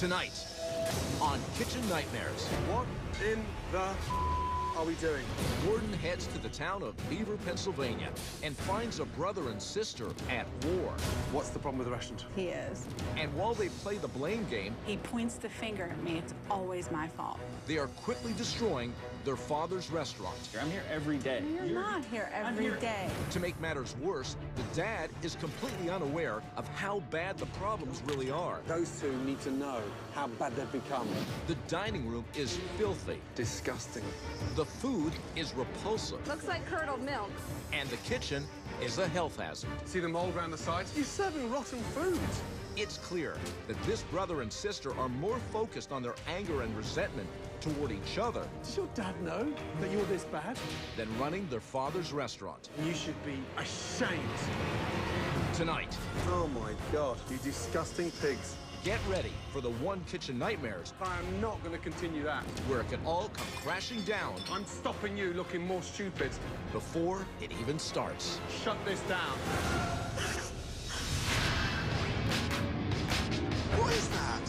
Tonight on Kitchen Nightmares. What in the are we doing? Gordon heads to the town of Beaver, Pennsylvania, and finds a brother and sister at war. What's the problem with the restaurant? He is. And while they play the blame game, He points the finger at me. It's always my fault. they are quickly destroying their father's restaurant. I'm here every day. You're not here every day. To make matters worse, the dad is completely unaware of how bad the problems really are. Those two need to know how bad they've become. The dining room is filthy. Disgusting. The food is repulsive. Looks like curdled milk. And the kitchen is a health hazard. See the mold around the sides? You're serving rotten food. It's clear that this brother and sister are more focused on their anger and resentment toward each other Does your dad know that you're this bad? than running their father's restaurant. You should be ashamed. Tonight, Oh my God, you disgusting pigs. get ready for the One Kitchen Nightmares, I am not going to continue that. where it can all come crashing down I'm stopping you looking more stupid. before it even starts. Shut this down. What is that?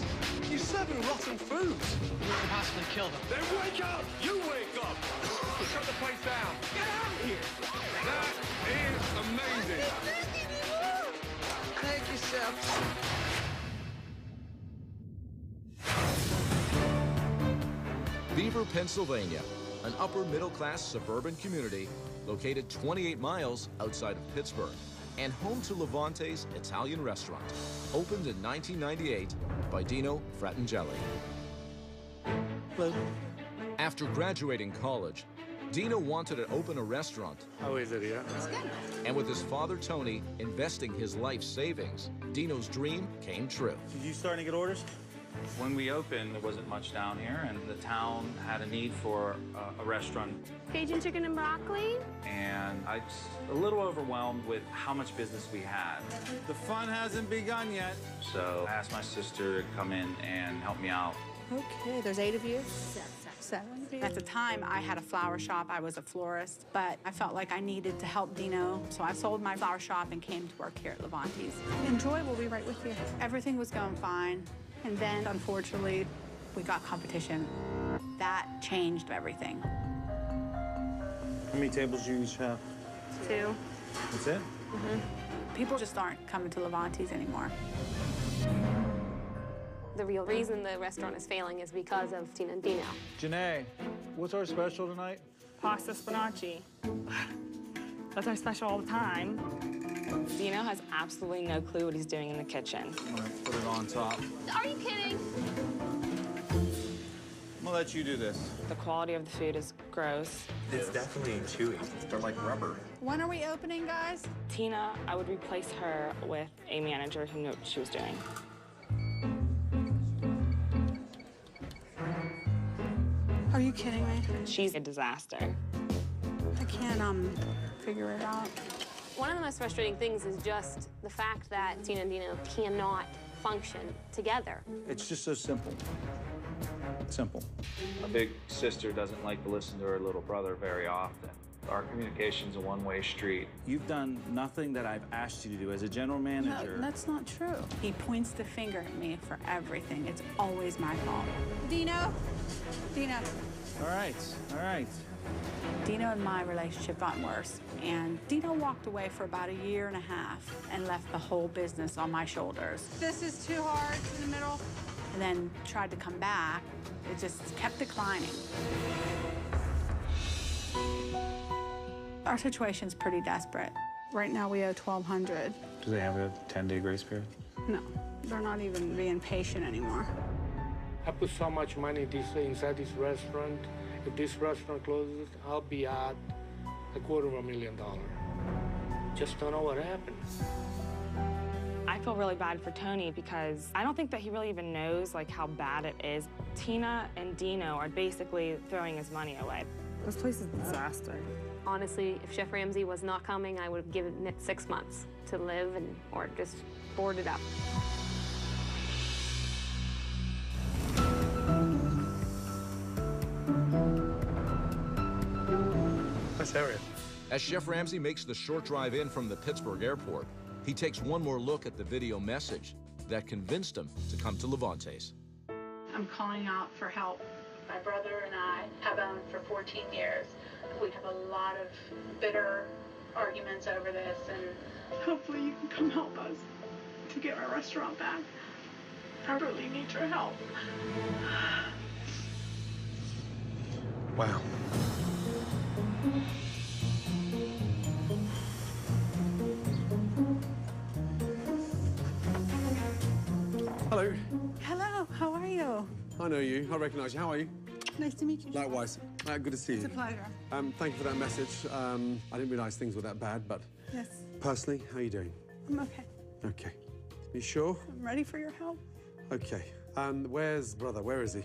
You're serving rotten food. We could possibly kill them. Then wake up! You wake up! Shut the place down. Get out of here! That is amazing. Thank you, Chef. Beaver, Pennsylvania, an upper-middle-class suburban community located 28 miles outside of Pittsburgh and home to Levanti's Italian restaurant, opened in 1998 by Dino Fratangeli. Hello. After graduating college, Dino wanted to open a restaurant, How is it here? and with his father, Tony, investing his life savings, Dino's dream came true. Did you starting to get orders? When we opened, there wasn't much down here, and the town had a need for a restaurant. Cajun chicken and broccoli. And I was a little overwhelmed with how much business we had. The fun hasn't begun yet. So I asked my sister to come in and help me out. Okay, there's 8 of you? 7. At the time, I had a flower shop. I was a florist, but I felt like I needed to help Dino, so I sold my flower shop and came to work here at Levanti's. Enjoy, we'll be right with you. Everything was going fine, and then, unfortunately, we got competition. That changed everything. How many tables do you each have? 2. That's it? People just aren't coming to Levanti's anymore. The real reason the restaurant is failing is because of Tina and Dino. Janae, what's our special tonight? Pasta spinaci. That's our special all the time. Dino has absolutely no clue what he's doing in the kitchen. I'm gonna put it on top. Are you kidding? I'm gonna let you do this. The quality of the food is gross. It's definitely chewy. They're like rubber. When are we opening, guys? Tina, I would replace her with a manager who knew what she was doing. Are you kidding me? She's a disaster. I can't, figure it out. One of the most frustrating things is just the fact that Tina and Dino cannot function together. It's just so simple. Simple. My big sister doesn't like to listen to her little brother very often. Our communication's a one-way street. You've done nothing that I've asked you to do as a general No, manager. that's not true. He points the finger at me for everything. It's always my fault. Dino? Dino. All right, all right. Dino and my relationship got worse, and Dino walked away for about 1.5 years and left the whole business on my shoulders. This is too hard in the middle. And then tried to come back. It just kept declining. Our situation's pretty desperate. Right now we owe $1,200. Do they have a 10-day grace period? No, they're not even being patient anymore. I put so much money inside this restaurant. If this restaurant closes, I'll be out $250,000. Just don't know what happened. I feel really bad for Tony because I don't think that he really even knows like how bad it is. Tina and Dino are basically throwing his money away. This place is a disaster. Honestly, if Chef Ramsay was not coming, I would have given it 6 months to live or just board it up. Nice area. As Chef Ramsay makes the short drive in from the Pittsburgh airport, he takes one more look at the video message that convinced him to come to Levanti's. I'm calling out for help. My brother and I have owned for 14 years. We have a lot of bitter arguments over this, and hopefully you can come help us to get our restaurant back. I really need your help. Wow. Hello. Hello, how are you? I know you. I recognise you. How are you? Nice to meet you. Likewise. Good to see you. It's a pleasure. Thank you for that message. I didn't realise things were that bad, but Yes, personally, how are you doing? I'm okay. Okay. You sure? I'm ready for your help. Okay. Where's brother? Where is he?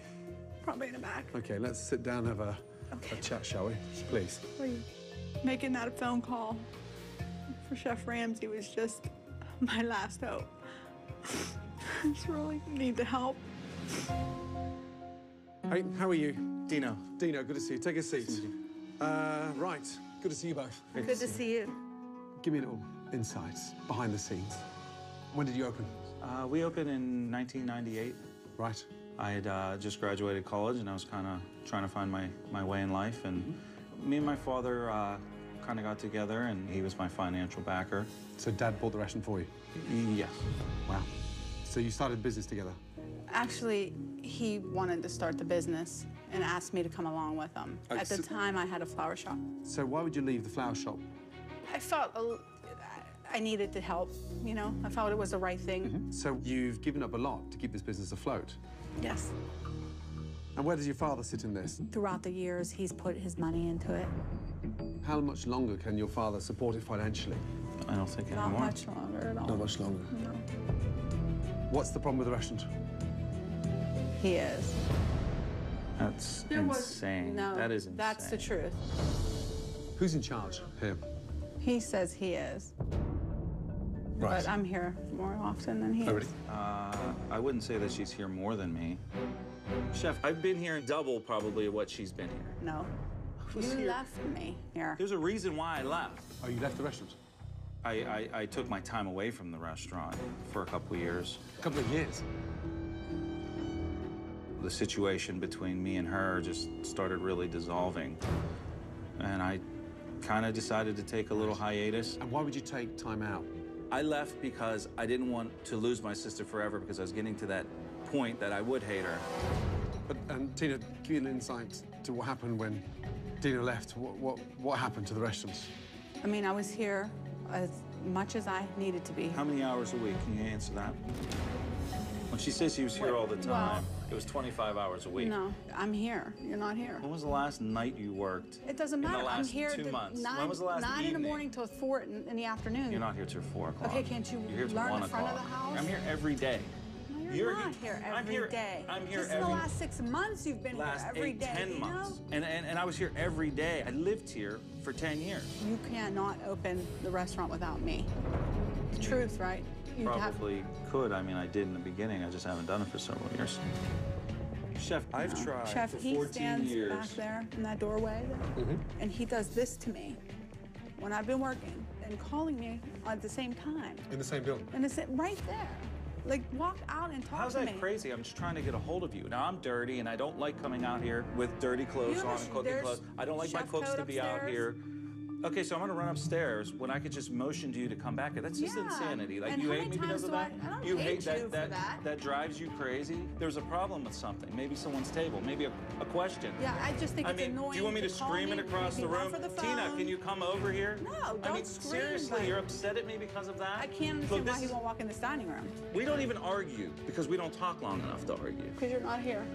Probably in the back. Okay, let's sit down and have a chat, shall we? Please. Please. Making that phone call for Chef Ramsay was just my last hope. I just really need the help. Hey, how are you? Dino. Dino, good to see you. Take a seat. Right. Good to see you both. Good to see you. Give me a little insights behind the scenes. When did you open? We opened in 1998. Right. I had just graduated college, and I was kind of trying to find my way in life. And me and my father kind of got together, and he was my financial backer. So Dad bought the restaurant for you? Yes. Wow. So you started business together? Actually, he wanted to start the business and asked me to come along with him. Okay, At the time, I had a flower shop. So why would you leave the flower shop? I felt I needed to help, you know? I felt it was the right thing. So you've given up a lot to keep this business afloat? Yes. And where does your father sit in this? Throughout the years, he's put his money into it. How much longer can your father support it financially? I don't think Not anymore. much longer at all. Not much longer. No. What's the problem with the restaurant? He is. That's There was- insane. No, That is insane. that's the truth. Who's in charge here? He says he is. Right. But I'm here more often than he Oh, is. really? I wouldn't say that she's here more than me. Chef, I've been here double probably of what she's been here. No. was You here. left me here. There's a reason why I left. Oh, you left the restaurant? I took my time away from the restaurant for a couple of years. A couple of years? The situation between me and her just started really dissolving. And I kind of decided to take a little hiatus. And why would you take time out? I left because I didn't want to lose my sister forever, because I was getting to that point that I would hate her. But, Tina, give me an insight to what happened when Dino left. What happened to the restaurant? I mean, I was here as much as I needed to be. How many hours a week? Can you answer that? When she says she was here all the time, Well, it was 25 hours a week. No, I'm here. You're not here. When was the last night you worked? It doesn't In matter. the last I'm here 2 months. Nine, When was the last 9 in the evening? morning till 4 in the afternoon. You're not here till 4 o'clock. Okay, can't you You're here till learn 1 the front of o'clock. the house? I'm here every day. No, you're not here every day. I'm here Just every in the last 6 months, you've been last here every 8, day. 10 you months. know? And I was here every day. I lived here for 10 years. You cannot open the restaurant without me. The truth, right? You Probably could. I mean, I did in the beginning. I just haven't done it for several years. Chef, I've tried Chef, for he 14 stands years. back there in that doorway, and he does this to me when I've been working and calling me at the same time. In the same building? And it's right there. Like, walk out and talk How's to that me. crazy? I'm just trying to get a hold of you. Now, I'm dirty, and I don't like coming out here with dirty clothes You on and cooking there's clothes. I don't like my chef cooks coat to be out upstairs. here. Okay, so I'm gonna run upstairs when I could just motion to you to come back here. That's just Yeah. insanity. Like, And you how hate many me because times of do that? I don't You hate you for that, that. that drives you crazy? There's a problem with something. Maybe someone's table. Maybe a question. Yeah, I just think I it's mean, annoying do you want me to call scream it me, across make the me run room? for the Tina, phone. can you come over here? No, I don't mean, scream, seriously, but- you're upset at me because of that? I can't Look, understand this why he is- won't walk in this dining room. We don't even argue because we don't talk long enough to argue. Because you're not here.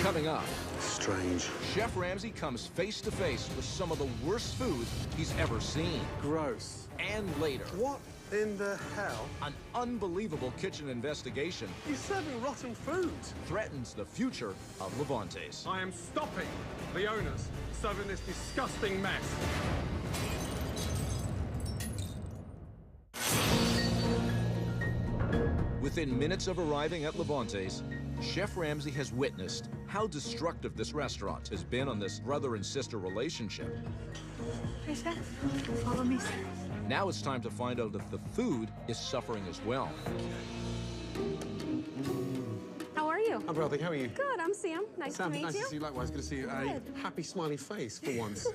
Coming up, Strange. Chef Ramsay comes face to face with some of the worst food he's ever seen. Gross. And later, What in the hell? an unbelievable kitchen investigation You're serving rotten food. threatens the future of Levanti's. I am stopping the owners serving this disgusting mess. Within minutes of arriving at Levanti's, Chef Ramsay has witnessed how destructive this restaurant has been on this brother and sister relationship. Hey, Chef, follow me, sir. Now it's time to find out if the food is suffering as well. How are you? I'm well, thank you. How are you? Good, I'm Sam. Nice to meet you. Nice to see you likewise. Good to see you. A happy, smiley face for once.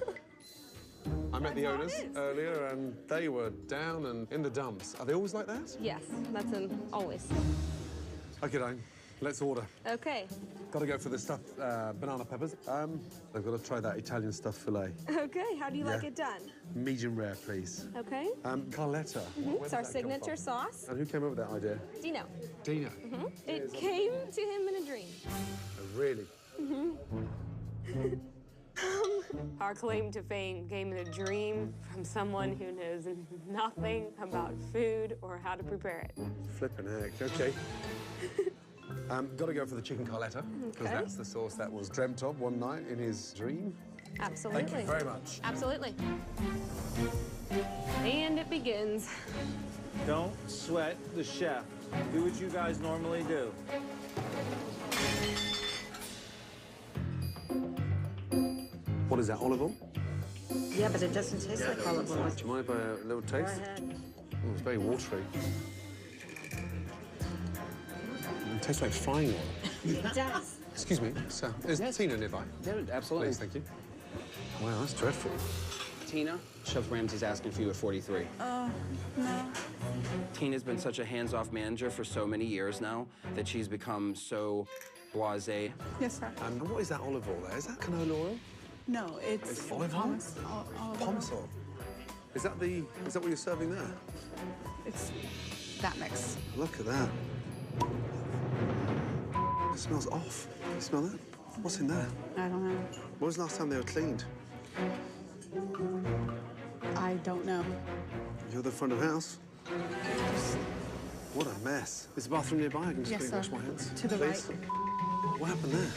I met the owners earlier, and they were down and in the dumps. Are they always like that? Yes, that's always. Okay, Diane, let's order. Okay. Got to go for the stuffed banana peppers. I've got to try that Italian stuffed fillet. Okay, how do you like it done? Medium rare, please. Okay. Carletta. It's our signature sauce. And who came up with that idea? Dino. Dino. It came to him in a dream. Oh, really? Our claim to fame came in a dream from someone who knows nothing about food or how to prepare it. Flippin' heck, okay. Got to go for the chicken carletta, because that's the sauce that was dreamt of one night in his dream. Absolutely. Thank you very much. Absolutely. And it begins. Don't sweat the chef. Do what you guys normally do. What is that, olive oil? Yeah, but it doesn't taste like olive oil. Do you mind if I have a little taste? Go ahead. Oh, it's very watery. It tastes like frying oil. It does. Excuse me, sir. Is Tina nearby? Yeah, absolutely. Please, thank you. Wow, that's dreadful. Tina, Chef Ramsey's asking for you at 43. No. Tina's been such a hands-off manager for so many years now that she's become so blasé. Yes, sir. And what is that olive oil there? Is that canola oil? No, it's olive oil? Pomace oil. Is that what you're serving there? It's that mix. Look at that. It smells off. Can you smell that? What's in there? I don't know. When was the last time they were cleaned? I don't know. You're the front of house? What a mess. Is the bathroom nearby? I can just Yes, quickly sir. wash my hands. To the please. right. What happened there?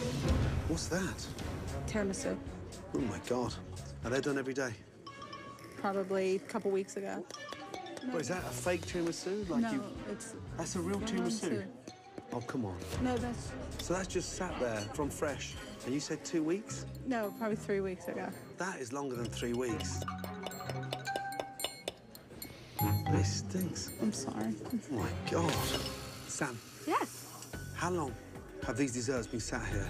What's that? Tiramisu. Oh, my God. Are they done every day? Probably a couple weeks ago. What, is that a fake tiramisu? Like No, it's... That's a real tiramisu? Oh, come on. No, that's... So that's just sat there from fresh, and you said 2 weeks? No, probably 3 weeks ago. That is longer than 3 weeks. This stinks. I'm sorry. Oh, my God. Sam. Yes. How long have these desserts been sat here?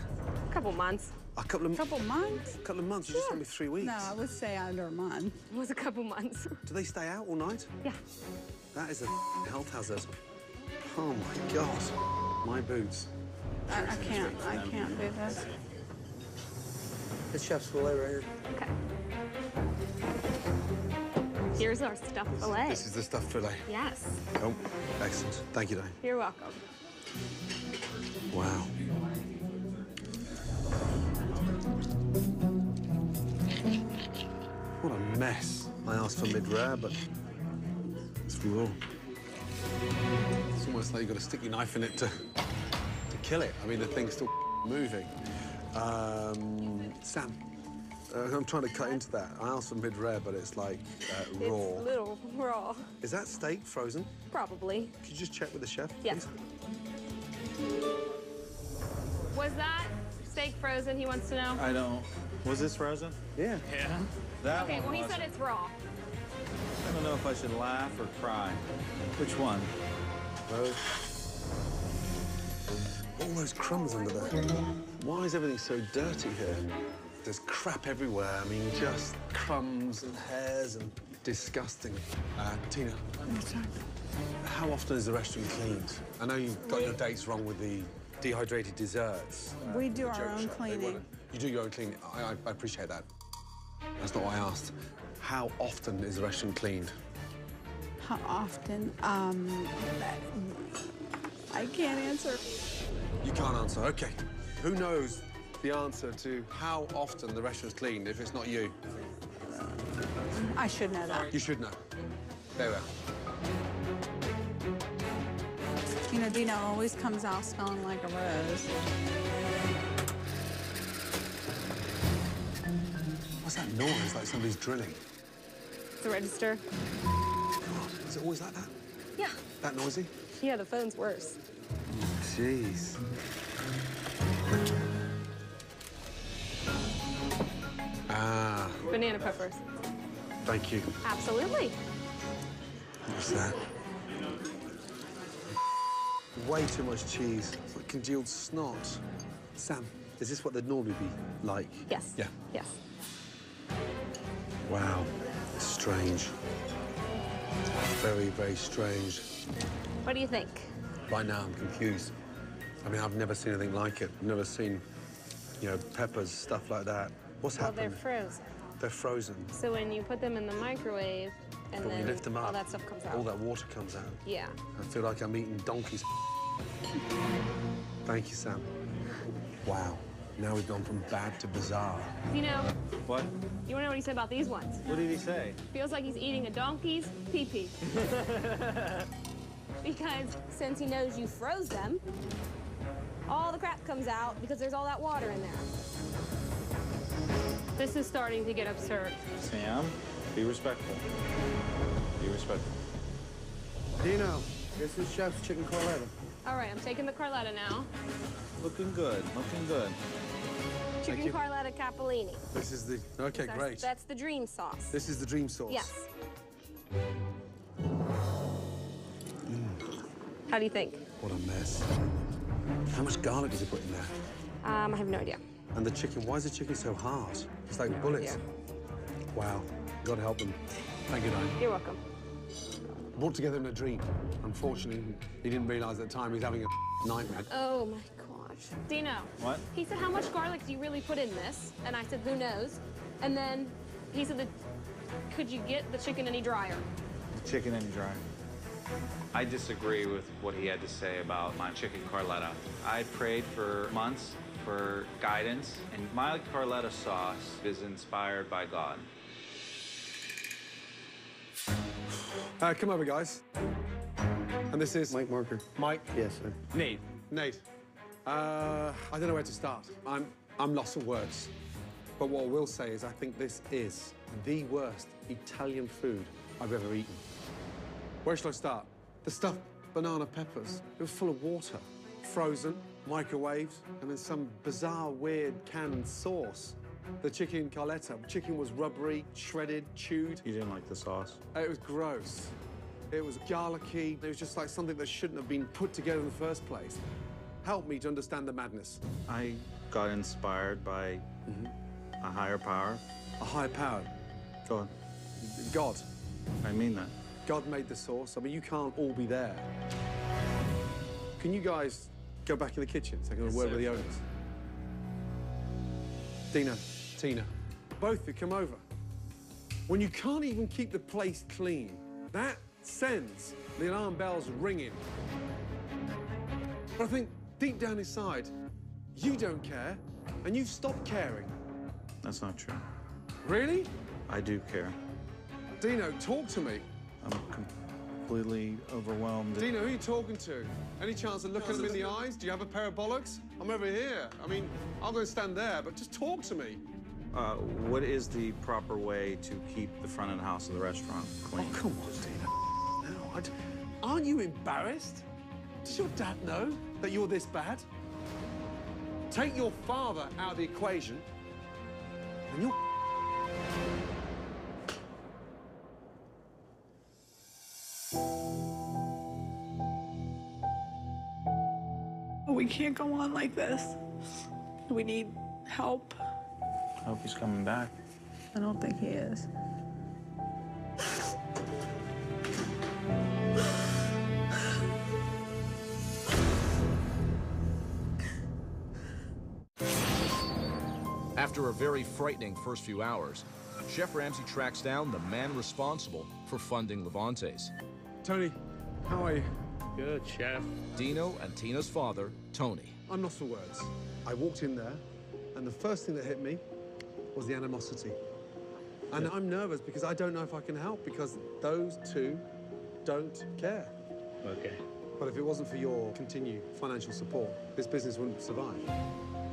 A couple months. A couple of... Couple months? A couple of months? You just told me 3 weeks. No, I would say under a month. It was a couple months. Do they stay out all night? Yeah. That is a health hazard. Oh, my God. My boots. I can't do this. The chef's fillet right here. Okay. Here's our stuffed fillet. This is the stuffed fillet. Yes. Oh, excellent. Thank you, Dane. You're welcome. Wow. What a mess. I asked for mid-rare, but it's raw. It's almost like you've got to stick your knife in it to kill it. I mean, the thing's still moving. Sam, I'm trying to cut into that. I asked for mid-rare, but it's like raw. It's a little raw. Is that steak frozen? Probably. Could you just check with the chef, Yes. please? Was that steak frozen, he wants to know? I don't. Was this frozen? Yeah. Yeah. That Okay, one well, he wasn't. said it's raw. I don't know if I should laugh or cry. Which one? Both. All those crumbs under there. Why is everything so dirty here? There's crap everywhere. I mean, just crumbs and hairs and disgusting. Tina, how often is the restaurant cleaned? I know you've got your dates wrong with the dehydrated desserts. We do the our joke own shop. They cleaning. wanna- You do your own cleaning. I appreciate that. That's not what I asked. How often is the restaurant cleaned? How often? I can't answer. You can't answer. Okay. Who knows the answer to how often the restaurant's cleaned if it's not you? I should know that. You should know. There we are. You know, Dino always comes out smelling like a rose. What's that noise? Like somebody's drilling. The register. God, is it always like that? Yeah. That noisy? Yeah, the phone's worse. Jeez. Ah, Banana peppers. thank you. Absolutely. What's that? Way too much cheese. It's like congealed snot. Sam, is this what they'd normally be like? Yes. Yeah. Yes. Wow. Strange. Very, very strange. What do you think? Right now, I'm confused. I mean, I've never seen anything like it. I've never seen, you know, peppers, stuff like that. What's Well, happening? they're frozen. They're frozen. So when you put them in the microwave, and But when then you lift them up, all that stuff comes out. all that water comes out. Yeah. I feel like I'm eating donkey's. Thank you, Sam. Wow. Now we've gone from bad to bizarre. You know, What? you wanna know what he said about these ones? What did he say? Feels like he's eating a donkey's pee-pee. Because since he knows you froze them, all the crap comes out because there's all that water in there. This is starting to get absurd. Sam, be respectful. Be respectful. Dino, this is Chef's chicken Carletta. All right, I'm taking the Carletta now. Looking good, looking good. Chicken Carletta Capellini. This is the... Okay, great. That's the dream sauce. This is the dream sauce. Yes. How do you think? What a mess. How much garlic does he put in there? I have no idea. And the chicken, why is the chicken so hard? It's like bullets. Wow. God help them. Thank you, Diane. You're welcome. Brought together in a dream. Unfortunately, he didn't realize at the time he was having a nightmare. Oh my gosh. Dino. What? He said, how much garlic do you really put in this? And I said, who knows? And then he said, could you get the chicken any drier? Chicken any dry. I disagree with what he had to say about my chicken Carletta. I prayed for months for guidance, and my Carletta sauce is inspired by God. Come over, guys. And this is... Mike Marker. Mike. Yes, sir. Nate. Nate. I don't know where to start. I'm lost for words. But what I will say is I think this is the worst Italian food I've ever eaten. Where shall I start? The stuffed banana peppers. It was full of water, frozen, microwaved, and then some bizarre, weird canned sauce. The chicken Carletta. Chicken was rubbery, shredded, chewed. You didn't like the sauce? It was gross. It was garlicky. It was just like something that shouldn't have been put together in the first place. Help me to understand the madness. I got inspired by a higher power. A higher power? Go on. God. I mean that. God made the sauce. I mean, you can't all be there. Can you guys go back in the kitchen so I can have a word with the owners? Dino, Tina, both of you come over. When you can't even keep the place clean, that sends the alarm bells ringing. But I think deep down inside, you don't care, and you've stopped caring. That's not true. Really? I do care. Dino, talk to me. I'm completely overwhelmed. Dino, who are you talking to? Any chance of looking him in the eyes? Do you have a pair of bollocks? I'm over here. I mean, I'll go and stand there, but just talk to me. What is the proper way to keep the front of the house of the restaurant clean? Oh, come on, Dino. No, aren't you embarrassed? Does your dad know that you're this bad? Take your father out of the equation, and you're... We can't go on like this. We need help. I hope he's coming back. I don't think he is. After a very frightening first few hours, Chef Ramsay tracks down the man responsible for funding Levanti's. Tony, how are you? Good, Chef. Dino and Tina's father, Tony. I'm lost for words. I walked in there, and the first thing that hit me was the animosity. And I'm nervous because I don't know if I can help because those two don't care. Okay. But if it wasn't for your continued financial support, this business wouldn't survive.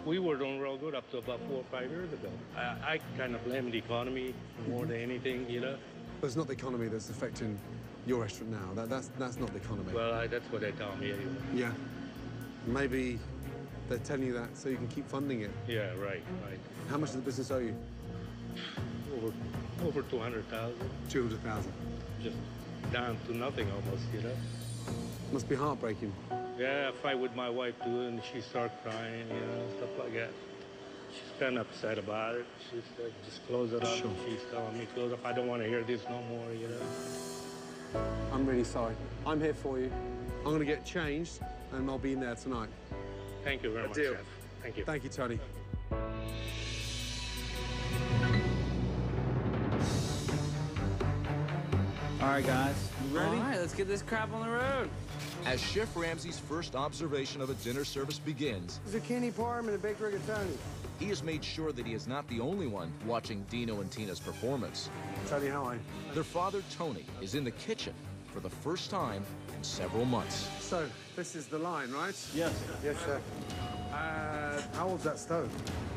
We were doing real good up to about 4 or 5 years ago. I kind of blame the economy more than anything, you know? But it's not the economy that's affecting your restaurant now. That's not the economy. Well, that's what they tell me anyway. Yeah. Maybe they're telling you that so you can keep funding it. Yeah, right, right. How much does the business owe you? Over 200,000. 200,000. Just down to nothing almost, you know? Must be heartbreaking. Yeah, I fight with my wife too, and she starts crying, you know, stuff like that. She's kind of upset about it. She's like, just close it up. Sure. She's telling me, close up. I don't want to hear this no more, you know? I'm really sorry. I'm here for you. I'm going to get changed, and I'll be in there tonight. Thank you very much, Deal. Chef. Thank you. Thank you, Tony. All right, guys. You ready? All right, let's get this crap on the road. As Chef Ramsay's first observation of a dinner service begins, Zucchini parm and a baked rigatoni. he has made sure that he is not the only one watching Dino and Tina's performance. Tony, how are you? Their father, Tony, is in the kitchen for the first time in several months. So, this is the line, right? Yes. Yes, chef. How old's that stove?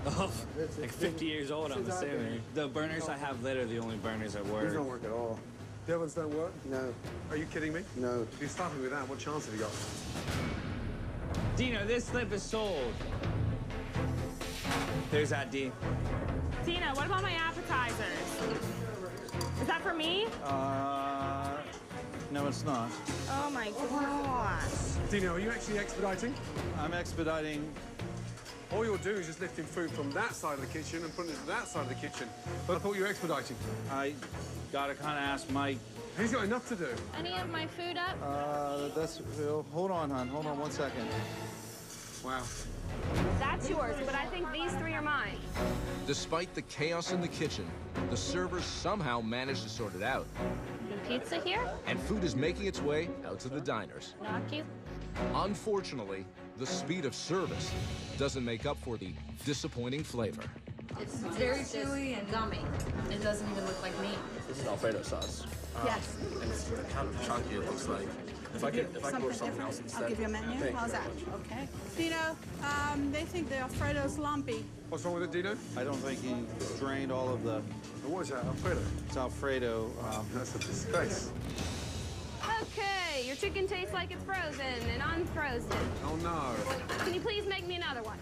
Oh, like 50 years old, I'm assuming. The burners I have lit are the only burners that work. These don't work at all. The ovens don't work? No. Are you kidding me? No. If you started with that, what chance have you got? Dino, this slip is sold. There's that, D. Tina, what about my appetizers? Is that for me? No, it's not. Oh my gosh. Dino, are you actually expediting? I'm expediting. All you're doing is just lifting food from that side of the kitchen and putting it to that side of the kitchen. But I thought you were expediting. I gotta kind of ask Mike. He's got enough to do. Any of my food up? Hold on, hon. Hold on 1 second. Wow. That's yours, but I think these three are mine. Despite the chaos in the kitchen, the servers somehow managed to sort it out. Pizza here? And food is making its way out to the diners. Knock you. Unfortunately, the speed of service doesn't make up for the disappointing flavor. It's very chewy and gummy. It doesn't even look like meat. This is Alfredo sauce. Yes. And it's kind of chunky, it looks like. If I could order something else instead. I'll give you a menu. Thank How's you that? very much. Okay. Dino, they think the Alfredo's lumpy. What's wrong with it, Dino? I don't think he drained all of the. What is that, Alfredo? It's Alfredo. That's a disgrace. Okay, your chicken tastes like it's frozen and unfrozen. Oh, no. Can you please make me another one?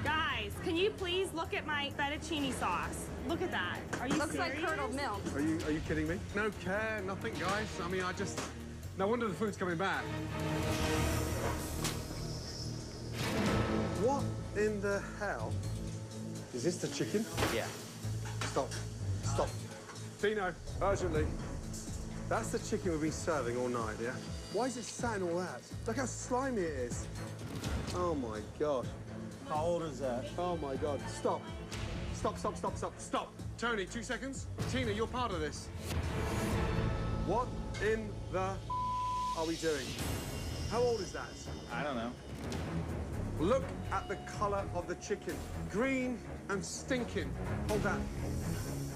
Guys, can you please look at my fettuccine sauce? Look at that. Are you Looks like serious? curdled milk. Are you kidding me? No care, nothing, guys. I mean, no wonder the food's coming back. What in the hell? Is this the chicken? Yeah. Stop. Stop. Dino, urgently. That's the chicken we've been serving all night, yeah? Why is it sat in all that? Look how slimy it is. Oh, my God. How old is that? Oh, my God. Stop. Stop, stop, stop, stop, stop. Tony, 2 seconds. Tina, you're part of this. What in the are we doing? How old is that? I don't know. Look at the color of the chicken. Green and stinking. Hold that.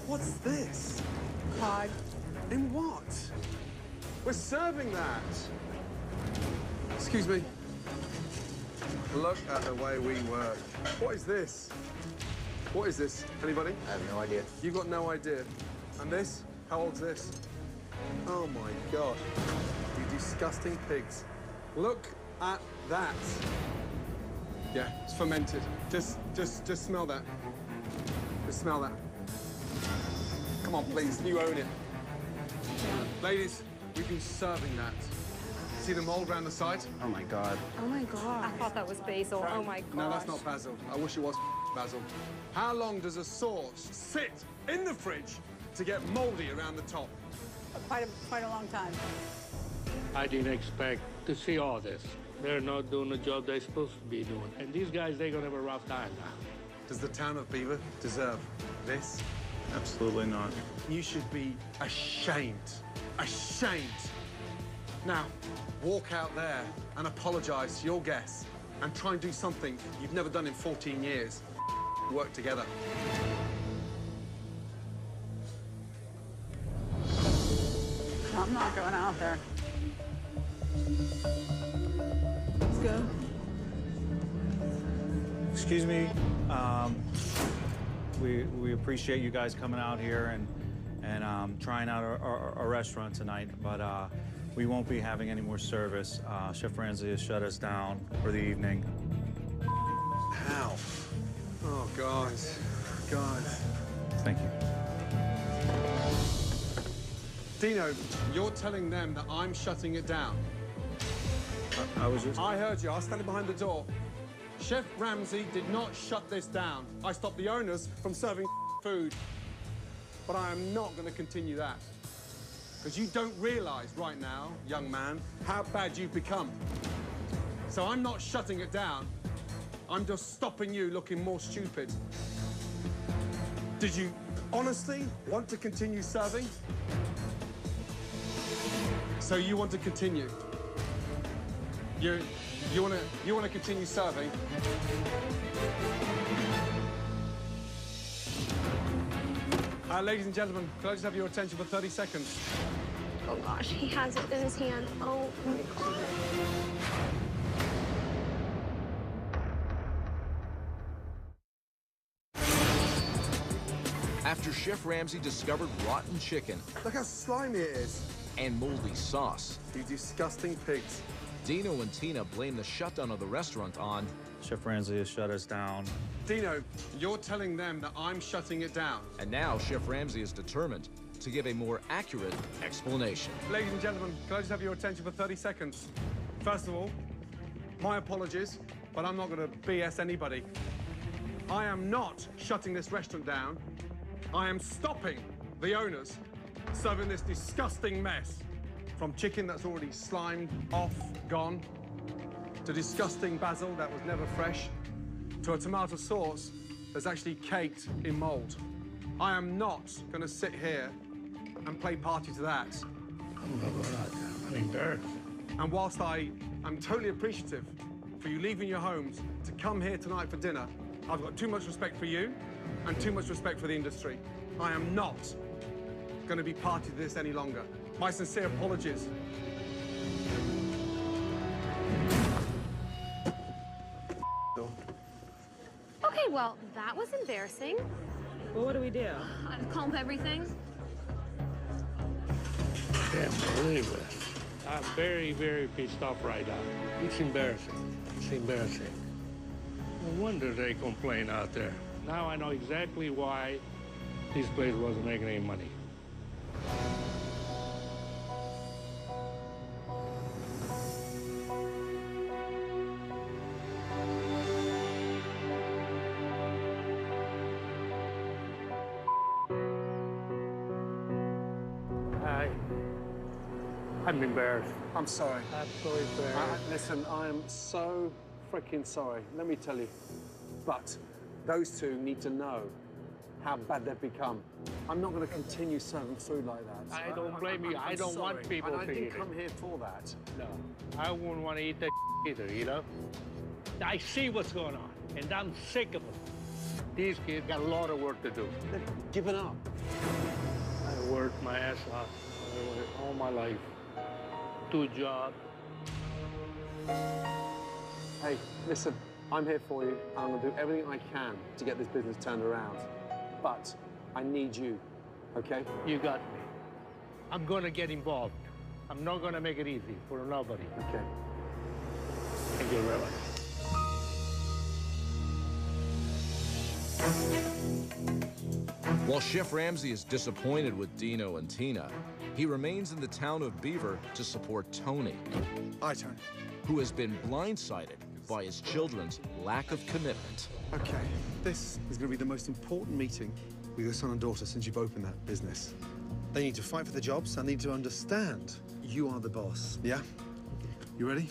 What's this? Cod. In what? We're serving that. Excuse me. Look at the way we work. What is this? What is this? Anybody? I have no idea. You've got no idea. And this? How old's this? Oh my God. You disgusting pigs. Look at that. Yeah, it's fermented. Just smell that. Just smell that. Come on, please, you own it. Ladies, we've been serving that. See the mold around the side? Oh my God. Oh my God. I thought that was basil. Oh my God. No, that's not basil. I wish it was basil. How long does a sauce sit in the fridge to get moldy around the top? Quite a long time. I didn't expect to see all this. They're not doing the job they're supposed to be doing. And these guys, they're gonna have a rough time now. Does the town of Beaver deserve this? Absolutely not. You should be ashamed. Ashamed. Now, walk out there and apologize to your guests and try and do something you've never done in 14 years. Work together. I'm not going out there. Let's go. Excuse me. We appreciate you guys coming out here and trying out our restaurant tonight, but we won't be having any more service. Chef Ramsay has shut us down for the evening. How? Oh, guys. Guys. Thank you. Dino, you're telling them that I'm shutting it down. I heard you. I was standing behind the door. Chef Ramsay did not shut this down. I stopped the owners from serving food. But I am not going to continue that. Because you don't realise right now, young man, how bad you've become. So I'm not shutting it down. I'm just stopping you looking more stupid. Did you honestly want to continue serving? So you want to continue? You want to continue serving? Ladies and gentlemen, could I just have your attention for 30 seconds? Oh gosh, he has it in his hand. Oh my God. After Chef Ramsay discovered rotten chicken. Look how slimy it is. And moldy sauce. You disgusting pigs. Dino and Tina blame the shutdown of the restaurant on... Chef Ramsay has shut us down. Dino, you're telling them that I'm shutting it down. And now Chef Ramsay is determined to give a more accurate explanation. Ladies and gentlemen, can I just have your attention for 30 seconds? First of all, my apologies, but I'm not going to BS anybody. I am not shutting this restaurant down. I am stopping the owners serving this disgusting mess. From chicken that's already slimed, off, gone, to disgusting basil that was never fresh, to a tomato sauce that's actually caked in mold. I am not going to sit here and play party to that. I'm embarrassed. And whilst I am totally appreciative for you leaving your homes to come here tonight for dinner, I've got too much respect for you and too much respect for the industry. I am not going to be party to this any longer. My sincere apologies. Okay, well, that was embarrassing. Well, what do we do? Calm everything. Can't believe it. I'm very, very pissed off right now. It's embarrassing. It's embarrassing. No wonder they complain out there. Now I know exactly why this place wasn't making any money. I'm embarrassed. I'm sorry. Absolutely embarrassed. Listen, I am so freaking sorry. Let me tell you. But those two need to know how bad they've become. I'm not going to continue serving food like that. I don't blame you. I don't want people to eat it. I didn't come here for that. No, I wouldn't want to eat that either, you know? I see what's going on, and I'm sick of it. These kids got a lot of work to do. They've given up. I worked my ass off all my life. 2 jobs. Hey, listen, I'm here for you, and I'm going to do everything I can to get this business turned around. But I need you, okay? You got me. I'm going to get involved. I'm not going to make it easy for nobody. Okay. Thank you very much. While Chef Ramsay is disappointed with Dino and Tina, he remains in the town of Beaver to support Tony. Hi, Tony. Who has been blindsided by his children's lack of commitment. Okay, this is going to be the most important meeting with your son and daughter since you've opened that business. They need to fight for the jobs and need to understand you are the boss, yeah? You ready?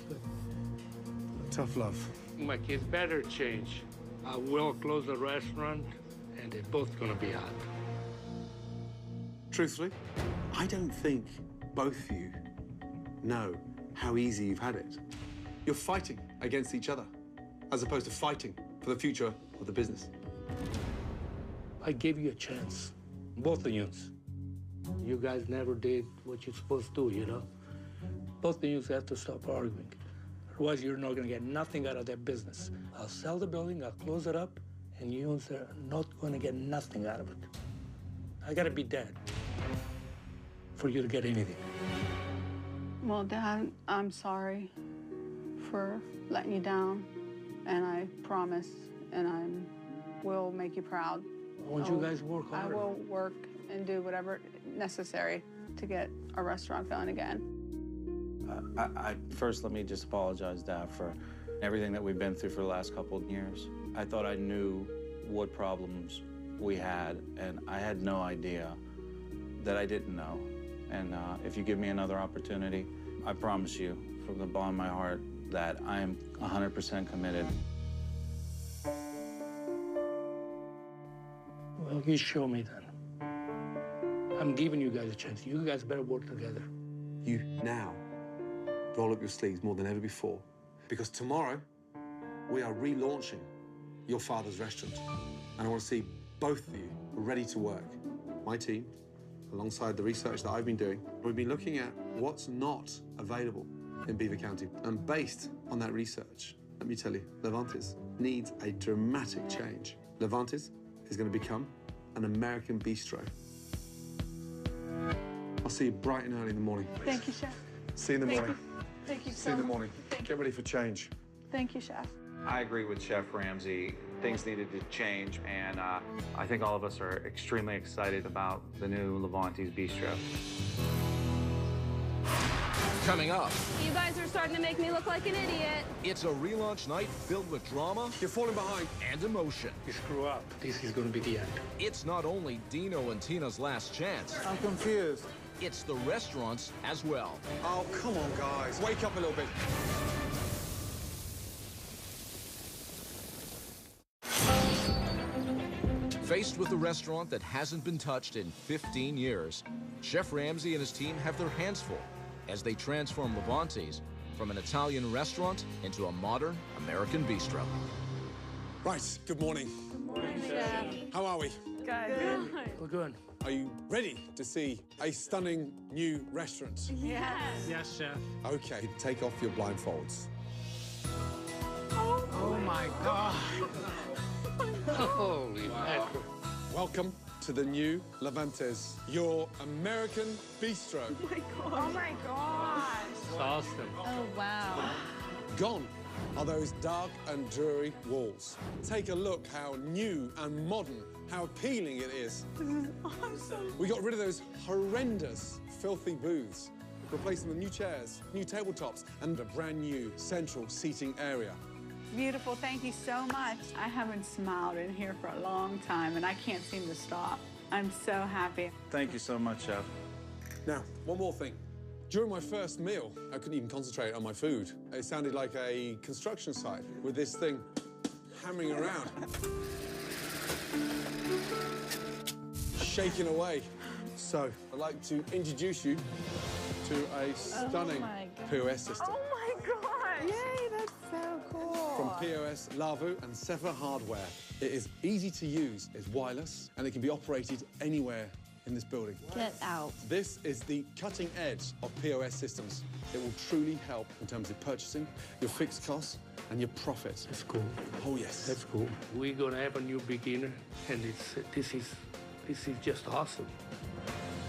Tough love. My kids better change. I will close the restaurant, and they're both going to be out. Truthfully, I don't think both of you know how easy you've had it. You're fighting against each other, as opposed to fighting for the future of the business. I gave you a chance, both of you. You guys never did what you're supposed to do, you know? Both of you have to stop arguing. Otherwise, you're not going to get nothing out of that business. I'll sell the building, I'll close it up, and you are not going to get nothing out of it. I got to be dead for you to get anything. Well, Dad, I'm sorry for letting you down, and I promise, and I will make you proud. I want you guys to work hard. I will work and do whatever necessary. to get our restaurant going again. First, let me just apologize, Dad, for everything that we've been through for the last couple of years. I thought I knew what problems we had, and I had no idea that I didn't know. And if you give me another opportunity, I promise you, from the bottom of my heart, that I am 100% committed. Well, you show me then. I'm giving you guys a chance. You guys better work together. You now roll up your sleeves more than ever before, because tomorrow we are relaunching your father's restaurant. And I want to see both of you ready to work. My team, alongside the research that I've been doing, we've been looking at what's not available in Beaver County. And based on that research, let me tell you, Levanti's needs a dramatic change. Levanti's is going to become an American bistro. I'll see you bright and early in the morning. Thank you, Chef. See you in the morning. Thank you See you in the morning. Get ready for change. Thank you, Chef. I agree with Chef Ramsay. Things needed to change, and I think all of us are extremely excited about the new Levanti's Bistro. Coming up, You guys are starting to make me look like an idiot. it's a relaunch night filled with drama. You're falling behind. And emotion. You screw up, this is going to be the end. It's not only Dino and Tina's last chance, I'm confused. it's the restaurants as well. Oh, come on, guys. Wake up a little bit. Faced with a restaurant that hasn't been touched in 15 years, Chef Ramsay and his team have their hands full as they transform Levanti's from an Italian restaurant into a modern American bistro. Right, good morning. Good morning, Chef. How are we? Good. We're good. Are you ready to see a stunning new restaurant? Yes. Yes, Chef. Okay, take off your blindfolds. Oh my God. Holy mackerel. Welcome to the new Levanti's, your American bistro. Oh my gosh. It's awesome. Oh, wow. Gone are those dark and dreary walls. Take a look how new and modern, how appealing it is. This is awesome. We got rid of those horrendous, filthy booths, replaced them with new chairs, new tabletops, and a brand new central seating area. Beautiful, thank you so much. I haven't smiled in here for a long time, and I can't seem to stop. I'm so happy. Thank you so much, Chef. Now, one more thing. During my first meal, I couldn't even concentrate on my food. It sounded like a construction site with this thing hammering around, shaking away. So, I'd like to introduce you to a stunning POS system. Oh my gosh. Yay, that's so cool. From POS, Lavu, and Sefer Hardware. It is easy to use, it's wireless, and it can be operated anywhere in this building. Get out. This is the cutting edge of POS systems. It will truly help in terms of purchasing, your fixed costs, and your profit. That's cool. Oh, yes. That's cool. We're going to have a new beginner, and this is just awesome.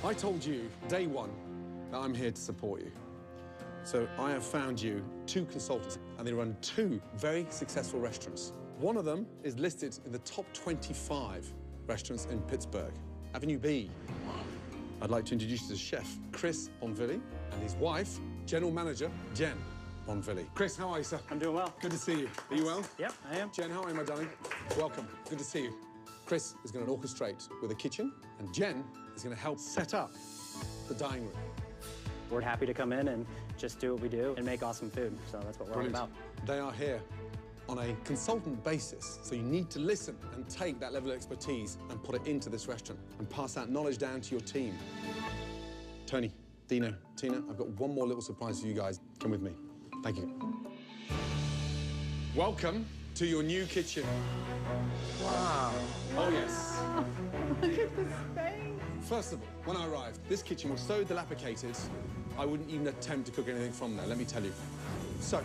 I told you, day one, that I'm here to support you. So I have found you 2 consultants, and they run 2 very successful restaurants. One of them is listed in the top 25 restaurants in Pittsburgh, Avenue B. I'd like to introduce you to Chef Chris Bonvilli and his wife, General Manager Jen Bonvilli. Chris, how are you, sir? I'm doing well. Good to see you. Are you well? Yep, I am. Jen, how are you, my darling? Welcome. Good to see you. Chris is going to orchestrate with a kitchen, and Jen is going to help set up the dining room. We're happy to come in and just do what we do and make awesome food. So that's what we're all about. They are here on a consultant basis, so you need to listen and take that level of expertise and put it into this restaurant and pass that knowledge down to your team. Tony, Dino, Tina, I've got one more little surprise for you guys. Come with me. Thank you. Welcome to your new kitchen. Wow. Oh, yes. Look at this space. First of all, when I arrived, this kitchen was so dilapidated, I wouldn't even attempt to cook anything from there, let me tell you. So,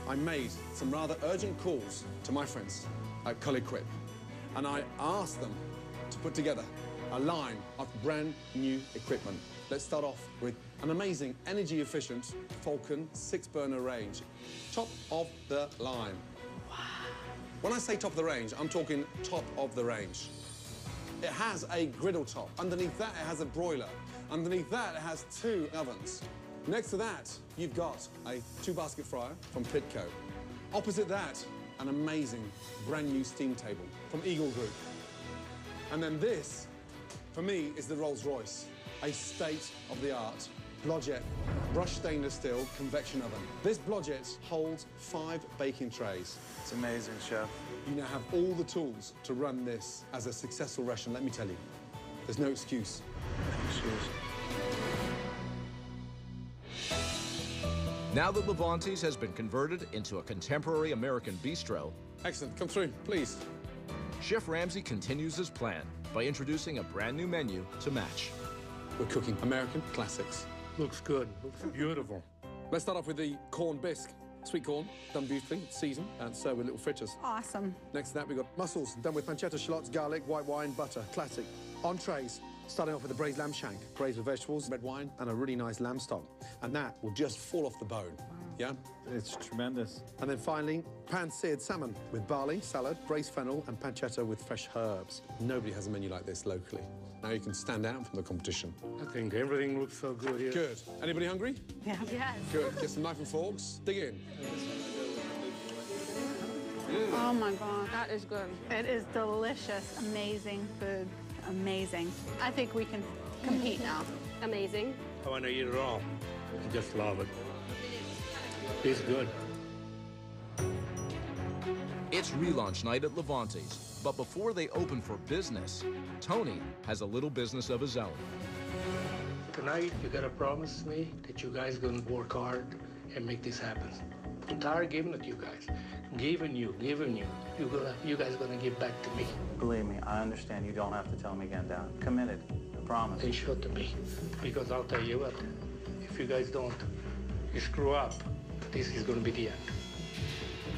I made some rather urgent calls to my friends at Cully Quip, and I asked them to put together a line of brand new equipment. Let's start off with an amazing, energy-efficient Falcon 6-burner range. Top of the line. Wow. When I say top of the range, I'm talking top of the range. It has a griddle top. Underneath that, it has a broiler. Underneath that, it has 2 ovens. Next to that, you've got a 2-basket fryer from Pitco. Opposite that, an amazing brand new steam table from Eagle Group. And then this, for me, is the Rolls Royce, a state-of-the-art Blodgett brushed stainless steel convection oven. This Blodgett holds 5 baking trays. It's amazing, Chef. You now have all the tools to run this as a successful restaurant, let me tell you. There's no excuse. Now that Levanti's has been converted into a contemporary American bistro, excellent, come through, please. Chef Ramsay continues his plan by introducing a brand new menu to match. We're cooking American classics. Looks good, looks beautiful. Let's start off with the corn bisque. Sweet corn, done beautifully, seasoned, and served with little fritters. Awesome. Next to that, we've got mussels, done with pancetta, shallots, garlic, white wine, butter, classic. Entrees, starting off with a braised lamb shank, braised with vegetables, red wine, and a really nice lamb stock. And that will just fall off the bone. Yeah? It's tremendous. And then finally, pan-seared salmon with barley, salad, braised fennel, and pancetta with fresh herbs. Nobody has a menu like this locally. Now you can stand out from the competition. I think everything looks so good here. Good. Anybody hungry? Yeah. Yes. Good. Get some knife and forks. Dig in. Oh my God. That is good. It is delicious. Amazing food. Amazing. I think we can compete now. Amazing. I want to eat it all. I just love it. It's good. It's relaunch night at Levanti's, but before they open for business, Tony has a little business of his own. Tonight, you gotta promise me that you guys gonna work hard and make this happen. I'm tired of giving it to you guys. Giving you. You guys gonna give back to me. Believe me, I understand you don't have to tell me again, down. Committed. I promise. They show to me. Because I'll tell you what, if you guys don't, you screw up, this is gonna be the end.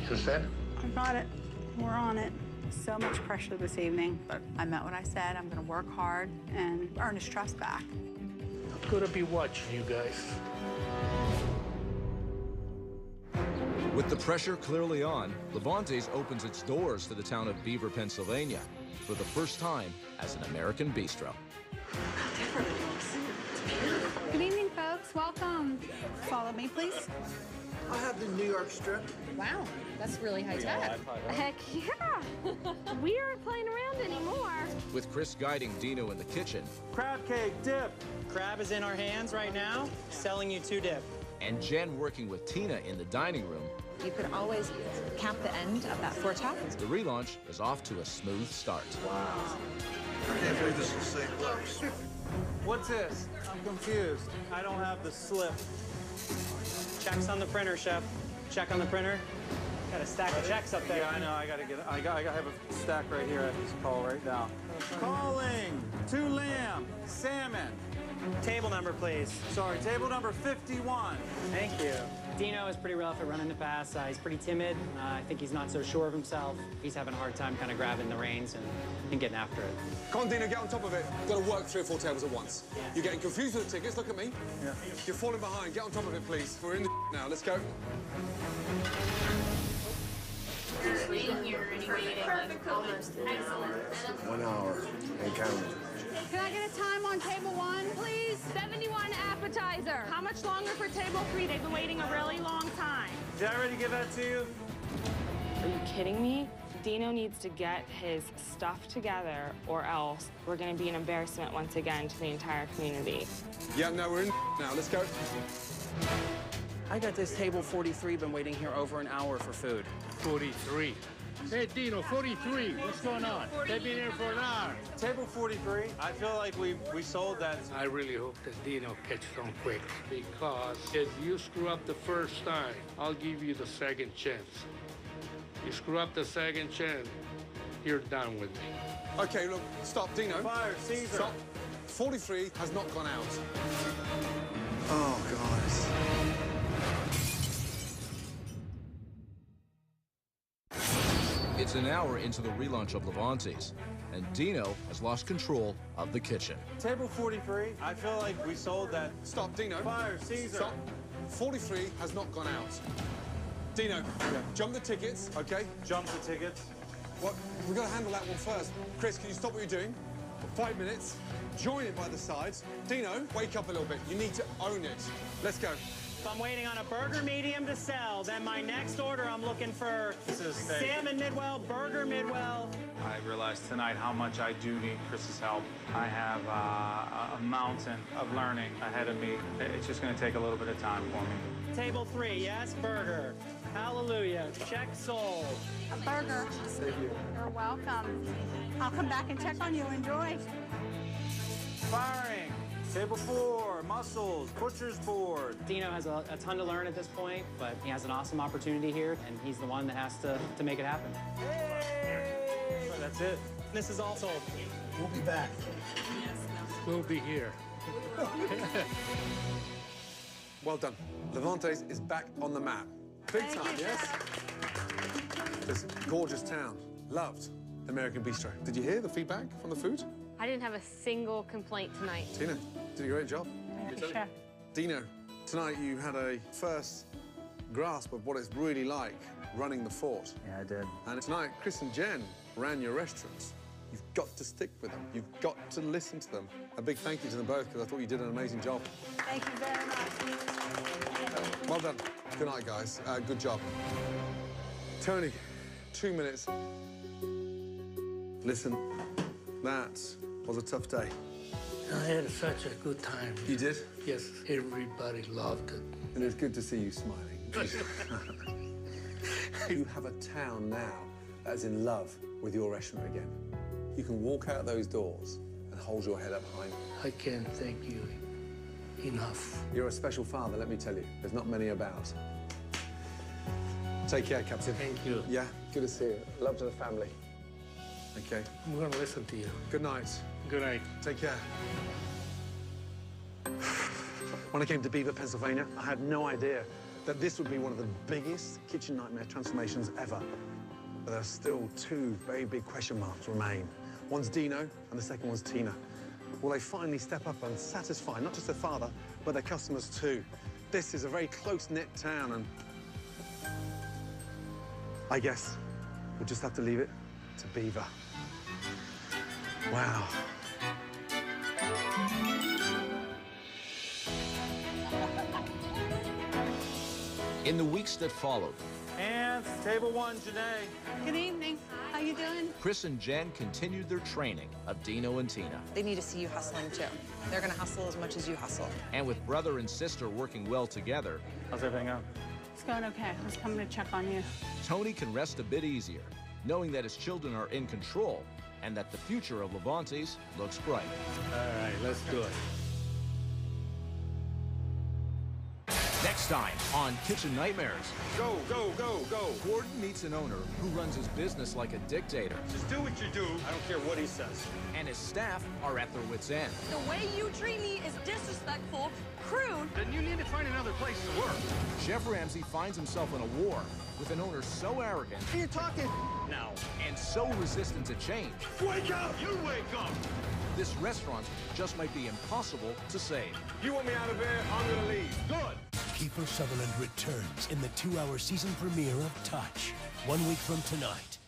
You understand? I got it. We're on it. So much pressure this evening, but I meant what I said. I'm gonna work hard and earn his trust back. I'm gonna be watching you guys. With the pressure clearly on, Levanti's opens its doors to the town of Beaver, Pennsylvania, for the first time as an American bistro. Good evening, folks. Welcome. Follow me, please. I have the New York strip. Wow, that's really high tech. Heck yeah. We aren't playing around anymore. With Chris guiding Dino in the kitchen, Crab cake, dip. Crab is in our hands right now, selling you 2 dip. and Jen working with Tina in the dining room, You could always count the end of that foretop. the relaunch is off to a smooth start. Wow. I can't believe this is the same place. What's this? I'm confused. I don't have the slip. Checks on the printer, Chef. Check on the printer. Got a stack of checks up there. Yeah, I know. I gotta have a stack right here. I just call right now. Calling 2 lamb, salmon. Table number, please. Sorry, table number 51. Thank you. Dino is pretty rough at running the pass. He's pretty timid. I think he's not so sure of himself. He's having a hard time kind of grabbing the reins and getting after it. Come on, Dino, get on top of it. Got to work 3 or 4 tables at once. You're getting confused with the tickets. Look at me. Yeah. You're falling behind. Get on top of it, please. We're in the now. Let's go. Perfect. Excellent. 1 hour and counting. Can I get a time on table 1, please? 71 appetizer. How much longer for table 3? They've been waiting a really long time. Did I already give that to you? Are you kidding me? Dino needs to get his stuff together or else we're going to be an embarrassment once again to the entire community. Yeah, no, we're in now. Let's go. I got this table 43, been waiting here over an hour for food. 43. Hey, Dino, 43. What's going on? They've been here for an hour. Table 43. I feel like we sold that. I really hope that Dino catches on quick, because if you screw up the first time, I'll give you the second chance. You screw up the second chance, you're done with me. Okay, look, stop, Dino. Fire, Caesar. Stop. 43 has not gone out. Oh, guys. It's an hour into the relaunch of Levanti's, and Dino has lost control of the kitchen. Table 43. I feel like we sold that. Stop, Dino. Fire, Caesar. Stop. 43 has not gone out. Dino, jump the tickets, okay? Jump the tickets. What? We've got to handle that one first. Chris, can you stop what you're doing? for 5 minutes. Join it by the sides. Dino, wake up a little bit. You need to own it. Let's go. If I'm waiting on a burger medium to sell, then my next order I'm looking for salmon midwell, burger midwell. I realized tonight how much I do need Chris's help. I have a mountain of learning ahead of me. It's just going to take a little bit of time for me. Table 3, yes, burger. Hallelujah. Check sold. A burger. Thank you. You're welcome. I'll come back and check on you. Enjoy. Firing. Table 4, mussels, butcher's board. Dino has a ton to learn at this point, but he has an awesome opportunity here, and he's the one that has to make it happen. Hey! That's it. This is all sold. We'll be back. We'll be here. Well done. Levanti's is back on the map. Big time, yes? This gorgeous town. Loved the American Bistro. Did you hear the feedback from the food? I didn't have a single complaint tonight. Tina, did a great job. Sure. Dino, tonight you had a first grasp of what it's really like running the fort. Yeah, I did. And tonight, Chris and Jen ran your restaurants. You've got to stick with them. You've got to listen to them. A big thank you to them both, because I thought you did an amazing job. Thank you very much. Well done. Good night, guys. Good job. Tony, 2 minutes. Listen, that was a tough day. I had such a good time. You did? Yes, everybody loved it. And it's good to see you smiling. You have a town now that is in love with your restaurant again. You can walk out those doors and hold your head up high. I can't thank you enough. You're a special father, let me tell you. There's not many about. Take care, Captain. Thank you. Yeah, good to see you. Love to the family. Okay. I'm going to listen to you. Good night. Good night. Take care. When I came to Beaver, Pennsylvania, I had no idea that this would be one of the biggest kitchen nightmare transformations ever. But there are still 2 very big question marks remain. One's Dino, and the second one's Tina. Will they finally step up and satisfy not just their father, but their customers too? This is a very close-knit town, and I guess we'll just have to leave it to Beaver. Wow. In the weeks that followed, And table 1, Janae. Good evening. How you doing? Chris and Jen continued their training of Dino and Tina. They need to see you hustling, too. They're going to hustle as much as you hustle. And with brother and sister working well together, How's everything going? It's going okay. I was coming to check on you. Tony can rest a bit easier, knowing that his children are in control and that the future of Levanti's looks bright. All right, let's do it. Next time on Kitchen Nightmares. Go, go, go, go. Gordon meets an owner who runs his business like a dictator. Just do what you do. I don't care what he says. And his staff are at their wits' end. The way you treat me is disrespectful, crude. Then you need to find another place to work. Chef Ramsay finds himself in a war with an owner so arrogant. Who are you talking now? And so resistant to change. Wake up! You wake up! This restaurant just might be impossible to save. You want me out of there? I'm gonna leave. Good. Kiefer Sutherland returns in the 2-hour season premiere of Touch, 1 week from tonight.